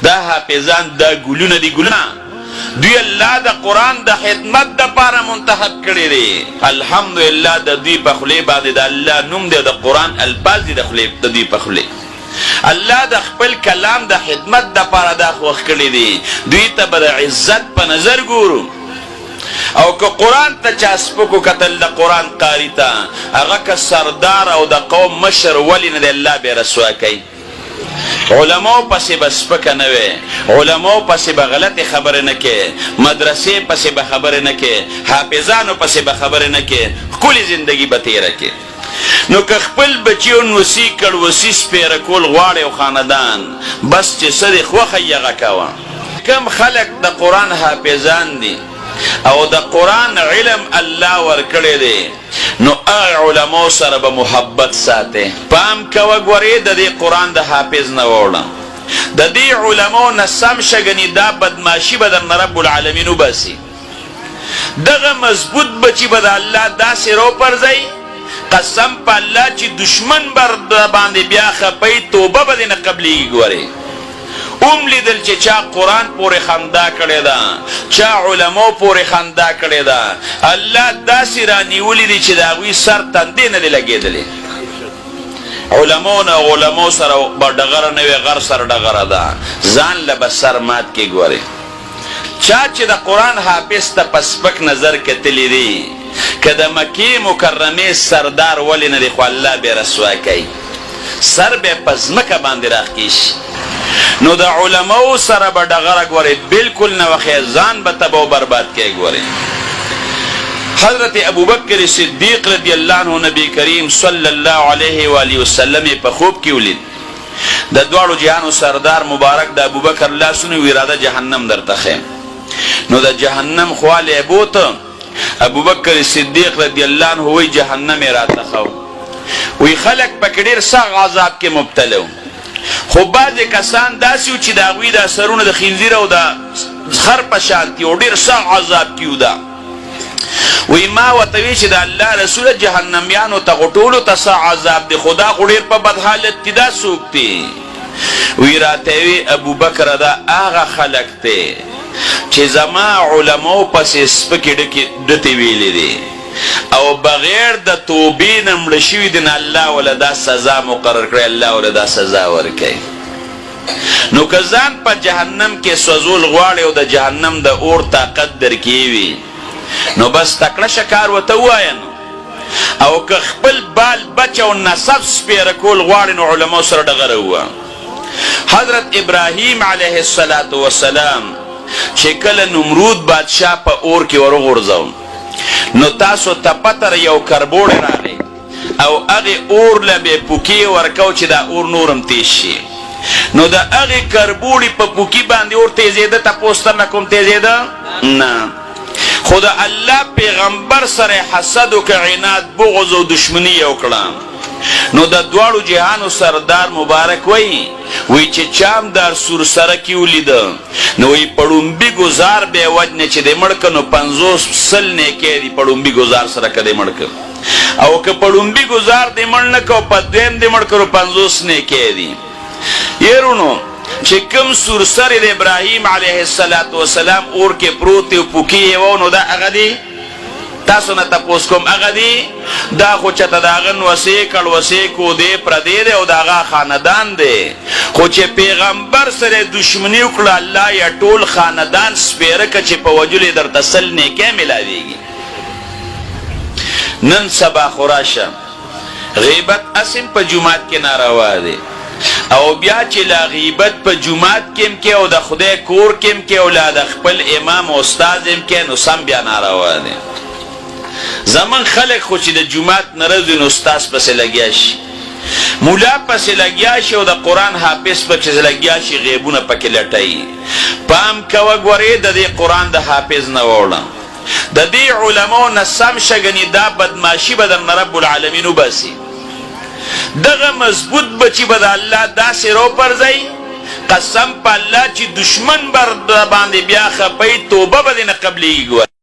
دا حافظان دا ګلونه دي ګلونه دوی الله د قرآن د خدمت دپاره منتخب کړي دي الحمدلله د دوی په خولې باندې د الله نوم دی د قرآن الفاظ دي د دوی په خولې الله د خپل کلام د خدمت دپاره دا خوښ کړي دي دوی ته به د عزت په نظر ګورو او که قرآن ته چا سپکو کتل د قرآن قاری ته هغه که سردار او د قوم مشر ولې نه دی الله بې رسوا کوي علماء پسې به سپکه نه وي علماء پسې به غلطې خبرې نه کوي مدرسې پسې به خبرې نه کوي حافظانو پسې به خبرې نه کوي ښکلې زندګي به تېره کوي نو که خپل بچیو نوسي کړوسي سپېره کول غواړي او خاندان بس چې څه دې خوښه یې هغه کوه کم خلک د قرآن حافظان دي او د قرآن علم الله ورکړی دی نو هغه علماو سره به محبت ساتي پام کوه ګورې د دې قرآن د حافظ نه واوړه د دې علماو نه سم شګنې دا بدماشي به درنه رب العالمین وباسي دغه مضبوط بچي به د الله داسې راوپرځئ قسم په الله چې دشمن بر باندې بیا خپئ توبه به دې نه قبلېږي ګورې اوم لیدل چې چا قرآن پورې خندا کړې ده چا علماو پورې خندا کړې ده الله داسې رانیولي دي چې د هغوی سر تندې نه دی لګېدلی علماو نه علماو سره به ډغره نه وي غر سر ډغره ده ځان له به سر مات کې ګورې چا چې د قرآن حافظ ته په سپک نظر کتلی دی که د مکې مکرمې سردار ولې نه دی خو الله بې رسوا کوي سر به په ځمکه باندې راخکې شي نو د علماو سره به ډغره ګورې بلکل نه وخی ځان به تباه و برباد کوي ګورې حضرت ابوبکر صدیق رضی الله عنه نبی کریم صلی الله علیه و آله وسلم په خوب کې ولید د دواړو جهانو سردار مبارک د ابوبکر لاسونه وی اراده جهنم درته ښیم نو د جهنم خواله بوته ابوبکر صدیق رضی الله عنه وی جهنم راته خو وی خلق پکې ډېر سخت عذاب کې مبتلا وو خو بعضې کسان داسې وو چې د هغوی د سرونه د خنزیر او د خر په شانتي او ډېر سخت عذاب کې وو دا وی ما ورته وی چې د الله رسوله جهنمیانو ته خو ټولو ته سخت عذاب دی خو دا خو ډېر په بد حالت کې دا څوک دی وی راته وی ابوبکره دا هغه خلق دی چې زما علماو پسې سپکې ډتې ویلې دي او بغیر د توبې نه مړه شوي دي نه الله وله دا سزا مقرر کړی الله وله دا سزا ورکوي نو که ځان په جهنم کې سوځول غواړې او د جهنم د اور طاقت درکې وي نو بس تکړه شکار ورته ووایه نو او که خپل بال بچ او نسب سپېره کول غواړې نو علماو سره ډغره ووایه حضرت ابراهیم علیه السلام چې کله نمرود بادشاه په اور کې ورغورځو نو تاسو ته پته یو کربوړی راغی او هغې اور له بې پوکې ورکو چې دا اور نورم تیز شي نو د هغې کربوړي په پوکي باندې اور تیزېده تپوس ته نه کوم تیزېده نه خو د الله پیغمبر سره حسد وکړه عناد بغض او دشمني یې وکړه نو د دواړو جهانو سردار مبارک وی چې چام در سور سره کې ولیده نو وی پړومبي ګزار به وجنه چې د مړک نو 50 سل نه کې دی پړومبي ګزار سره کده مړک او که پړومبي ګزار د مړ نه کو په دیم د مړ کرو 50 نه کې دی يرونو چې کوم سور سره د ابراهیم علیه السلام اور کې پروت او پوکي و نو دا هغه دی تاسو نه تاسو کوم هغه دی دا خو چته داغن وسې کړ وسې کو دی پردې دی او داغه خاندان دی خو چې پیغمبر سره دشمنی وکړه الله یا ټول خاندان سپېره ک چې په وجلې در تسل نه کې ملاويږي نن سبا خراشه غیبت اسم په جمعات کې ناروا دی او بیا چې لا غیبت په جمعات کې او د خدای کور کې اولاد خپل امام او استاد کې نو سم بیا ناروا دی زمان خلق خو چې د جمعات نرځي نو استاد پسې لګیا شي مولا پسې لګیا شي او د قرآن حافظ پسې لګیا شي غیبونه پکې لټوي پام کوه ګورې د دې قرآن د حافظ نه واوړه د دې علماو نه سم شګنې دا بدماشي به درنه رب العالمین وباسي دغه مضبوط بچي به د الله داسې راوپرځئ قسم په الله چې دشمن بر باندې بیا خپئ توبه به دې نه قبلېږي